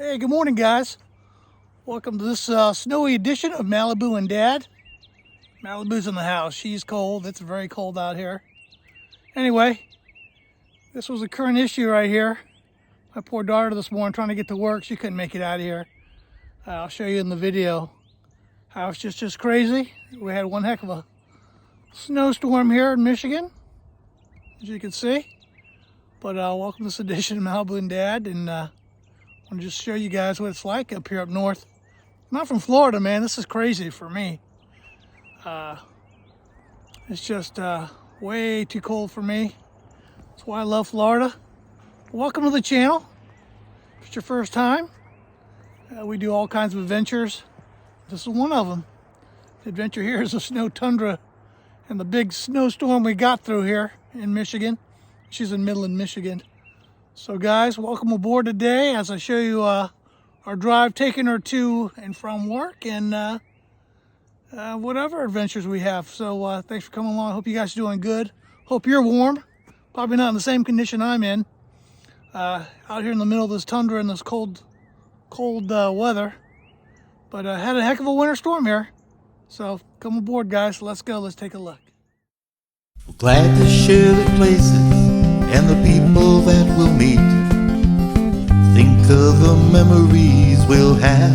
Hey, good morning, guys. Welcome to this snowy edition of Malibu and Dad. Malibu's in the house. She's cold. It's very cold out here. Anyway, this was a current issue right here. My poor daughter this morning trying to get to work. She couldn't make it out of here. I'll show you in the video how it's just crazy. We had one heck of a snowstorm here in Michigan, as you can see. But welcome to this edition of Malibu and Dad, and I want to just show you guys what it's like up here up north. I'm not from Florida, man. This is crazy for me. It's just way too cold for me. That's why I love Florida. Welcome to the channel. If it's your first time, we do all kinds of adventures. This is one of them. The adventure here is the snow tundra and the big snowstorm we got through here in Michigan. She's in Midland, Michigan. So guys, welcome aboard today as I show you our drive taking her to and from work and whatever adventures we have. So thanks for coming along. Hope you guys are doing good. Hope you're warm. Probably not in the same condition I'm in. Out here in the middle of this tundra and this cold weather. But had a heck of a winter storm here. So come aboard, guys. Let's go. Let's take a look. We're glad to share the places and the people that we'll meet. Think of the memories we'll have.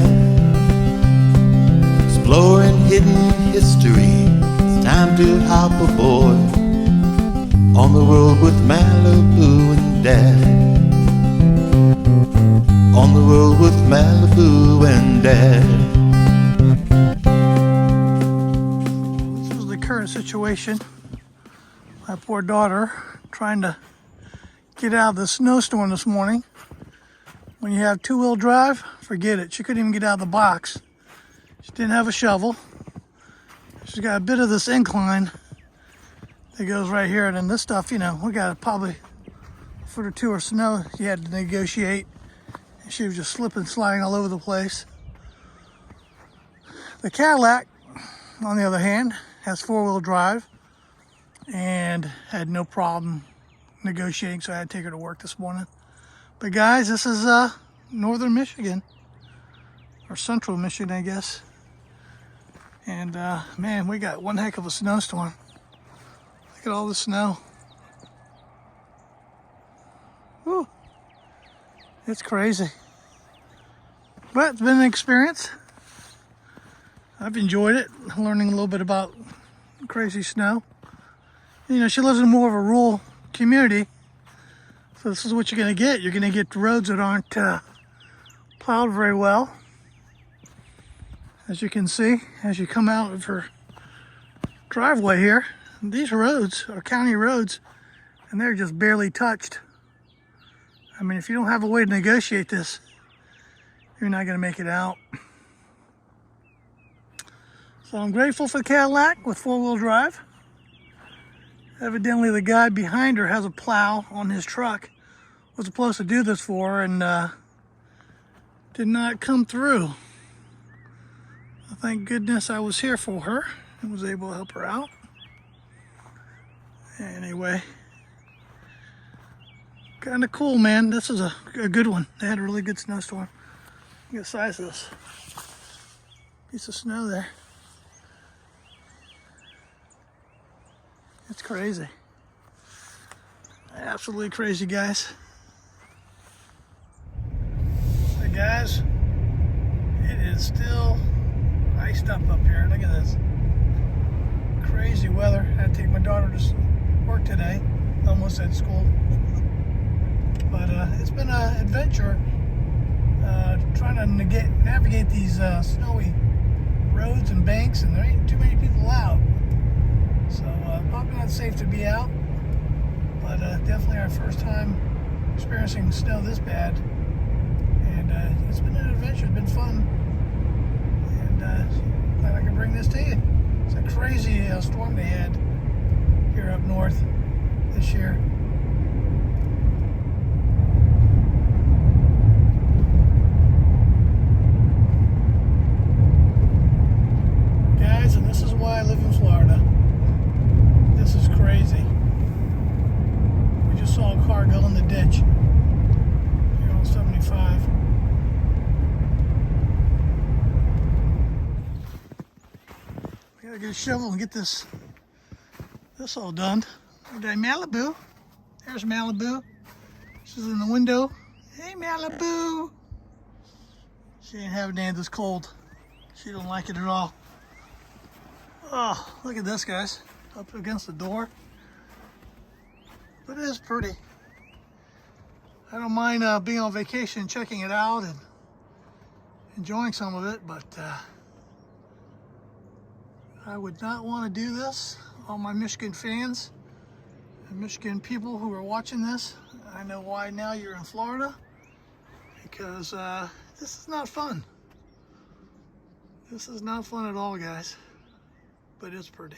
Exploring hidden history. It's time to hop aboard on the road with Malibu and Dad. On the road with Malibu and Dad. This is the current situation. My poor daughter trying to get out of the snowstorm this morning. When you have two-wheel drive, forget it. She couldn't even get out of the box. She didn't have a shovel. She's got a bit of this incline that goes right here. And then this stuff, you know, we got probably a foot or two of snow she had to negotiate. And she was just slipping, sliding all over the place. The Cadillac, on the other hand, has four-wheel drive and had no problem negotiating, so I had to take her to work this morning. But guys, this is northern Michigan, or central Michigan, I guess. And man, we got one heck of a snowstorm. Look at all the snow. Whew. It's crazy. But it's been an experience. I've enjoyed it, learning a little bit about crazy snow. You know, she lives in more of a rural community, so this is what you're going to get. You're going to get roads that aren't plowed very well. As you can see, as you come out of her driveway here, these roads are county roads, and they're just barely touched. I mean, if you don't have a way to negotiate this, you're not going to make it out. So I'm grateful for the Cadillac with four-wheel drive. Evidently the guy behind her has a plow on his truck. Was supposed to do this for her and did not come through. Thank goodness I was here for her and was able to help her out. Anyway, kind of cool, man. This is a good one. They had a really good snowstorm. Look at the size of this piece of snow there. It's crazy. Absolutely crazy, guys. Hey guys, it is still iced up here. Look at this. Crazy weather. I had to take my daughter to work today. Almost at school. But it's been an adventure trying to navigate these snowy roads and banks, and there ain't too many people out. So probably not safe to be out, but definitely our first time experiencing snow this bad. And it's been an adventure, it's been fun. And glad I could bring this to you. It's a crazy storm they had here up north this year. Guys, and this is why I live in Florida. This is crazy. We just saw a car go in the ditch here on 75. get a shovel and get this all done. There's Malibu. There's Malibu. She's in the window. Hey, Malibu. She ain't having any of this cold. She don't like it at all. Oh, look at this, guys. Up against the door. But it is pretty. I don't mind being on vacation, checking it out and enjoying some of it, but I would not want to do this. All my Michigan fans and Michigan people who are watching this, I know why now you're in Florida, because this is not fun. This is not fun at all, guys, but it's pretty.